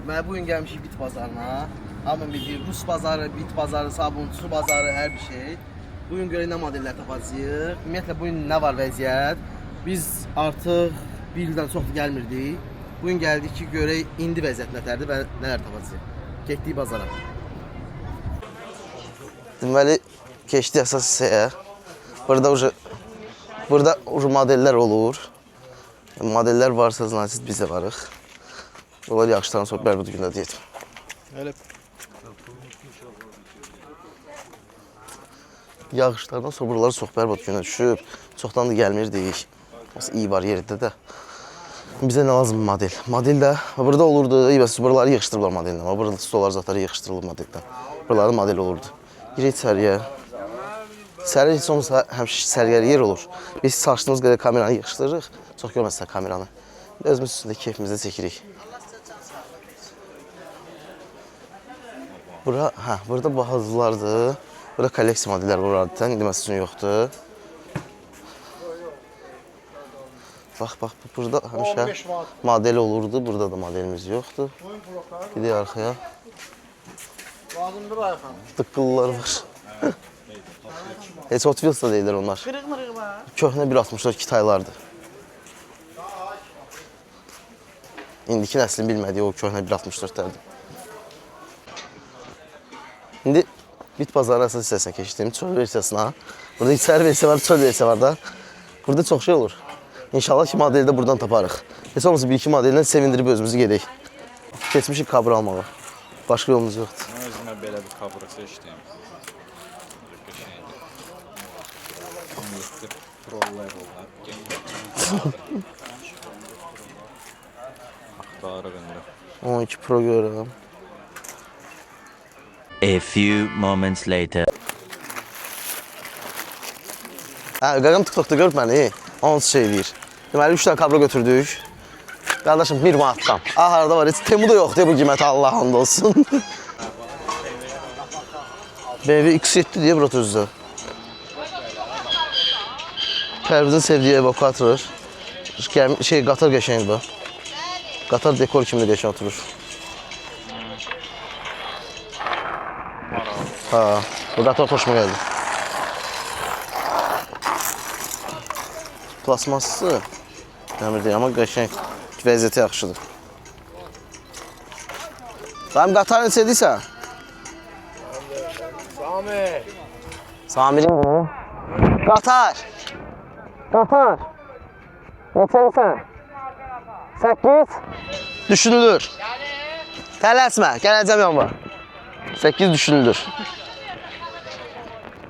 Mən bugün gəlmişik bit bazarına. Hamı bilir, Rus bazarı, bit bazarı, sabun, su bazarı, hər bir şey. Bugün görək nə modellər tapacağıq. Ümumiyyətlə bugün nə var vəziyyət? Biz artıq bir ildən çoxdur gəlmirdik. Bugün gəldik ki, görək indi vəziyyət nətərdir və nələr tapacağıq. Getdik bazara. Deməli, keçdik əsas hissəyə. Burada modellər olur. Modellər varsa, siz bizə varıq. Onlar yaxşıdan sonra bərbəd gündə deyəcəm. Elə. Yağışlardan sonra buralar çox bərbad günə düşüb. Çoxdan da gəlmirdik. İyi var yerdə də. Bizə nə lazım model? Model də burada olurdu. Buraları yığışdırırlar modellə. Burada stolar zatları yığışdırılır modellə. Buralarda model olurdu. Girək içəriyə. İçəri heç olmasa həmişə sərgəli yer olur. Biz çalışdığımız qədər kameranı yığışdırırıq. Çox görməzsiniz kameranı. Özümüz üstündə keyfimizdə çəkirik. Burada bazılardır. Burada kolleksiya modellər var adətən. İndi məsəl üçün yoxdur. Bax, burada həmişə model olurdu. Burada da modelimiz yoxdur. Gidək arxaya. Dıqqıllar var. Heç Hot Wheels da deyirlər onlar. Köhnə 1.64 Kitaylardır. İndiki nəslin bilmədiyi o köhnə 1.64-lərdir. İndi bit bazarı əsas hissəsinə keçdim, çöl versiyasına. Burada içəri versiya var, çöl versiya var da. Burada çox şey olur. İnşallah ki, modeli də buradan taparıq. Heç olmasa bir-iki modellə sevindirib özümüzü gedək. Keçmişik kabır almağa. Başqa yolumuz yoxdur. Mən özümə belə bir kabırı seçdim. Prolar olar. Axtarıq indi. 12 Pro görürəm. A few moments later. Qaqam TikTok'da görüb məni, onu şey eləyir. Deməli, 3 dənə kablo götürdük. Qardaşım, 1 manatdan. Harada var, heç Temu da yoxdur bu qiyməti, Allah hamd olsun. BMW X7 deyə bura özdə. Pərvizin sevdiyi evakuator. Qatar qəşəngdir bu. Qatar dekor kimi də qəşəng oturur. Bu qatar xoşuma gəldi. Plasmasısı dəmir deyil, amma qəşəng, vəziyyəti yaxşıdır. Mənim qatar neçədirsə? Samirin bu. Qatar! Qatar! Neçədirsən? 8? Düşünülür. Tələsmə, gələcəm yanıma. 8 düşünülür.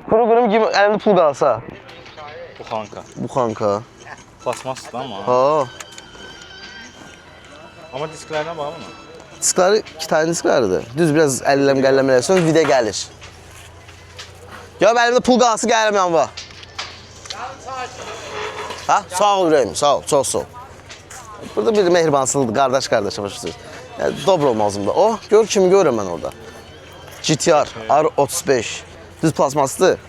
Quru-qurum kimi əlimdə pul qalsa. Bu xanka. Plasmasdır amma. Ha. Amma disklərinə bağlı mı? Diskləri Kitayın diskləridir. Düz biraz əlləmqəlləm eləsən, video gəlir. Ya əlimdə pul qalsa gəlirəm yanıma. Ha? Sağ ol ürəyim, sağ ol, çox sağ ol. Burada bir mehribansılıqdır, qardaş-qardaşa başlayır. Yəni, dobro olmazımda. O, gör kimi görürəm mən orada. GTR R35. Düz plasmasıdır.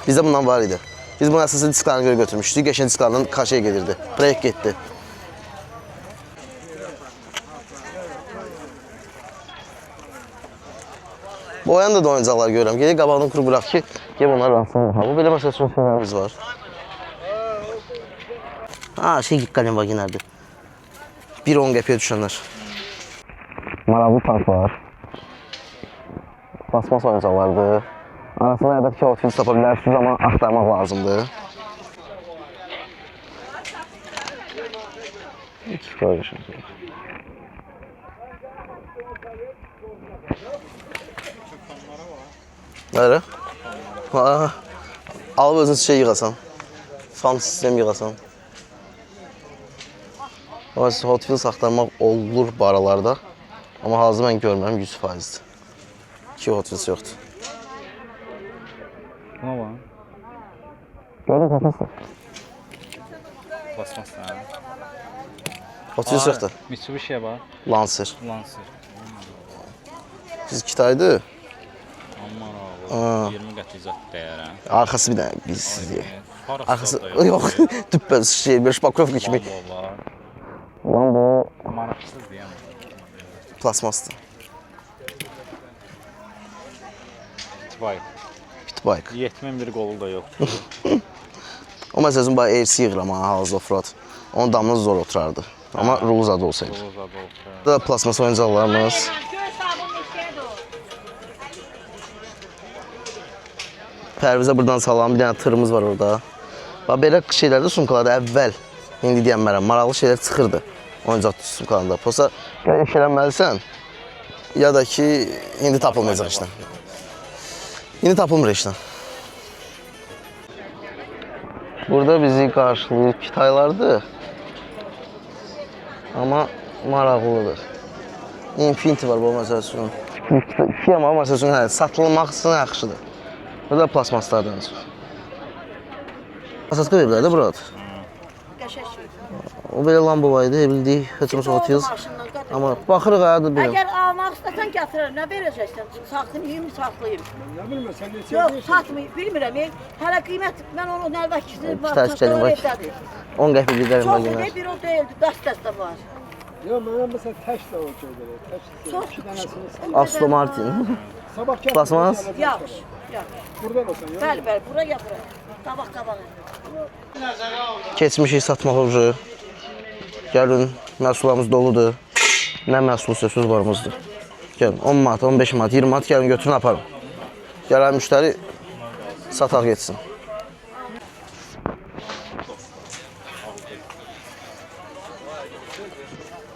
Bizdə bundan var idi. Biz bunun əsaslı disklarına görə götürmüşdük. Qəşəng disklarından kaşaya gedirdi. Proyekt getdi. Bu oyanda da oyuncaqlar görürəm. Gedək qabağdan quru bıraq ki, gəlib onları rahatsınlar. Bu belə məsələ üçün filmlərimiz var. Qalem vaginərdir. 1-10 qəpiyə düşənlər. Maraqlı tank var. Plasmas oyuncaqlardır. Arasında əlbəttə ki, Hot Wheels tapa bilərsiniz, amma axtarmaq lazımdır. Nələ? Alıb özünüz şey yığasan. Fan sistem yığasan. Hot Wheels axtarmaq olur bu aralarda. Amma hazır mən görmürəm 100%'dir. 2 Hot Wheels yoxdur. Buna var. Gördün plasmasdır. Plasmasdır, hə? Hot Wheels yoxdur. Mitsubishi'yə var. Lancer. Lancer. Biz Kitaydır. Aman abi, 20 qəti zat dəyərəm. Arxası bir dənə bilsiz deyə. Arxası, Parası yox, düpbəz şey, bir şpakovka kimi. var. Lan bu Maraqsız deyəm. plasmasdır. Vay. Pitbike. 71 qolu da yox. O məsələn bax AC yığıram ha, House of Road. Onun damına zor oturardı. Amma rulu zad olsaydı. Qolu zad olsa. Burada da plasmas oyuncaqlarımız. Pərvizə buradan salam. Bir dənə tırımız var orada. Bax belə şeylərdə sumkalarda əvvəl, indi deyənmərəm, maraqlı şeylər çıxırdı. Oyuncaq sumkalarında. Posa eşələnməlisən, ya da ki, indi tapılmayacaq işlə. İndi tapılmır işlə. Burada bizi qarşılayır Kitaylardır. Amma maraqlıdır. Infinity var bu məsəl üçün. Fiyama məsəl üçün satılmaq üçün yaxşıdır. Burada plasmaslardan çox. Asaska veriblər də burada. O belə lamba idi, bildik, heç olmasa atıyoruz. Amma baxırıq ayadır biləm. Əgər almaq istəsən gətirərəm, nə verəcəksən? Saxlayayım, saxlayayım. Nə bilmirəm, sən neçə Yox, satmayım, bilmirəm. Hələ qiymət, mən onu nəlvəkisini var, Tərs gəlin, bax. evdədir. 10 qəpik gedərim Çox bax idi, bir o deyildi, dəstəstə var. Yox, mənə məsələn tək də o şeydir. Çox İki dənəsini Aston Martin. sabah gəl. Plasmas? Yaxşı, yaxşı. Buradan olsan, yox. Bəli, bəli, bura gəl bura. Qabaq, qabağa. Keçmişik satmaq ucu. Gəlin, məhsullarımız doludur. Nə məhsul söz varımızdır. Gəlin, 10 manat, 15 manat, 20 manat gəlin götürün aparın. Gələn müştəri sataq getsin.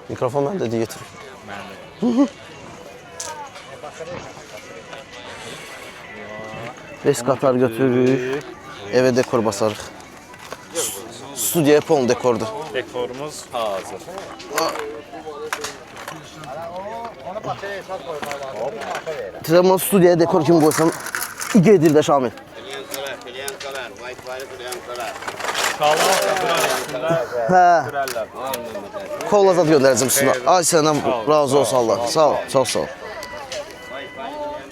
Mikrofon məndə də getir. Beş qatar götürürük. Evə dekor basarıq. Studiyaya polun dekordur. Dekorumuz hazır. Amma studiyaya dekor kimi qoysam, gedir də Şamil. Şalmaz da duran üstündə Hə, sürərlər. kolla zad göndərəcəm üstünə. Ay səndən razı olsun Allah. Sağ ol, çox sağ ol.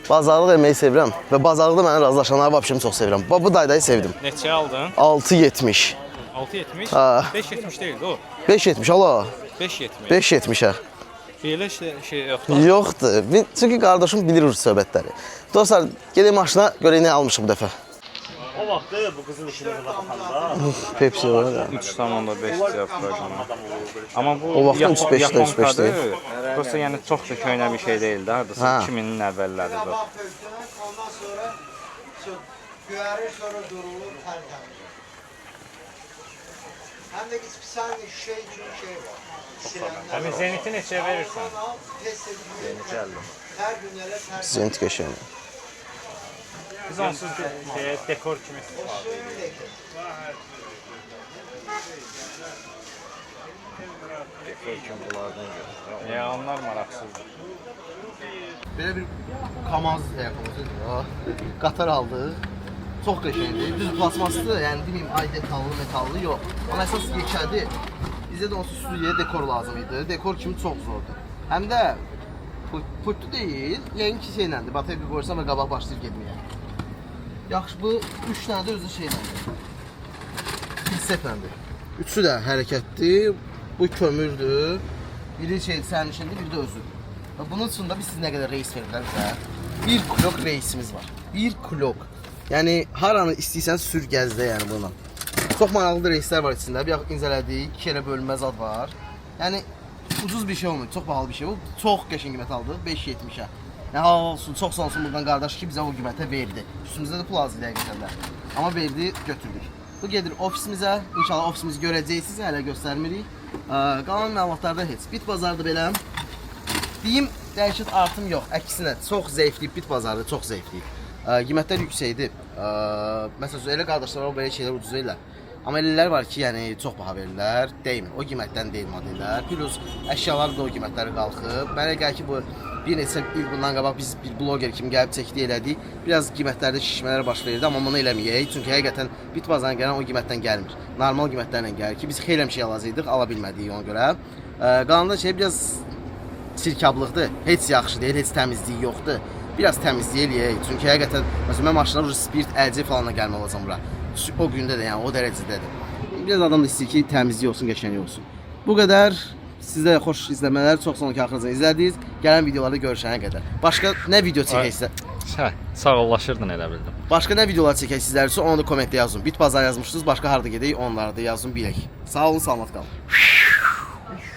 Bazarlıq eləməyi sevirəm və bazarlıqda mənə razılaşanları vəbşimi çox sevirəm. Bu daydayı sevdim. Neçə aldın? 6.70. 6.70? Ha. 5.70 deyildi o. 5.70 ala. 5.70. 5.70-ə. Belə şey yoxdur. Yoxdur. Çünki qardaşım bilir söhbətləri. Dostlar, gedək maşına görək nə almışıq bu dəfə. O vaxtı bu qızın işinə baxanda Pepsi var ya. 3,5 cevap proqramı. Amma bu O vaxtda 3.5-də, 3.5-də. Prosta yəni çox da köhnə bir şey deyildi. Hardasa Ha. 2000-in əvvəlləridir o. Ondan sonra güvərir, sonra durulur, tərtəmiz. Həm də içsən şey üçün şey var. Silənlər Həmin zeniti neçəyə verirsən? tez-tez yuyur. Hər günlərə tərtəmiz. Zent qəşəng. Biz onsuz dekor kimi istifadə edirik. Dekor kimi bunlardan gəlir. Ya onlar maraqsızdır. Belə bir Kamaz həyatımızdır. Qatar aldıq. Çox qəşəngdir. Düz plasmasdır, yəni deməyim ay detallı, metallı yox. Amma əsas yekədir. Bizə də onsuz studiyaya dekor lazım idi. Dekor kimi çox zordur. Həm də pultlu deyil, yəni ki şeyləndir. Bateriya qoyursan və qabaq başlayır getməyə. Yaxşı, bu 3 dənə də özü şeyləndir. Pilsepəndir. Üçü də hərəkətdir. Bu kömürdür. Biri şey sərnişindir, biri də özüdür. Və bunun üçün də biz siz nə qədər reis verirlər bizə? 1 klok reisimiz var. 1 klok. Yəni haranı istəyirsən sür gəzdə yəni bununla. Çox maraqlı reislər var içində. Bir incələdik, 2 yerə bölünməz ad var. Yəni ucuz bir şey olmuyor, çox bahalı bir şey. Bu çox qəşəng qiymət aldıq 5.70-ə. Yəni olsun, çox sağ olsun buradan qardaş ki bizə o qiymətə verdi. Üstümüzdə də pul az idi həqiqətən. Amma verdi, götürdük. Bu gedir ofisimizə. İnşallah ofisimizi görəcəksiniz, hələ göstərmirik. Qalan məlumatlarda heç. Bit bazarda belə deyim, dəyişik artım yox. Əksinə, çox zəifliyib bit bazarda, çox zəifliyib. Qiymətlər yüksəkdir. Məsələn, elə qardaşlar var, belə şeylər ucuz deyirlər. Amma elələr var ki, yəni çox baha verirlər, deymir. O qiymətdən deyil modellər. Plus əşyalar da o qiymətləri qalxıb. Mənə gəlir ki, bu bir neçə il bundan qabaq biz bir bloger kimi gəlib çəkdi elədik. Biraz qiymətlərdə şişmələr baş verirdi, amma bunu eləməyək. Çünki həqiqətən bit bazarına gələn o qiymətdən gəlmir. Normal qiymətlərlə gəlir ki, biz xeyli şey alacaqdıq, ala bilmədik ona görə. Qalanında şey biraz sirkablıqdır. Heç yaxşı deyil, heç təmizliyi yoxdur. Biraz təmizlik eləyək. Çünki həqiqətən məsələn mən maşına spirt, əlcək falanla gəlmə olacam bura. O gündə də yəni o dərəcədədir. Biraz adam da istəyir ki, təmizlik olsun, qəşəng olsun. Bu qədər. Sizə xoş izləmələr, çox sonraki axırıncı izlədiniz. Gələn videolarda görüşənə qədər. Başqa nə video çəkək sizə? Hə, sağollaşırdın elə bildim. Başqa nə videolar çəkək sizlər üçün onu da kommentdə yazın. Bit bazar yazmışdınız, başqa harda gedək onları da yazın bilək. Sağ olun, salamat qalın.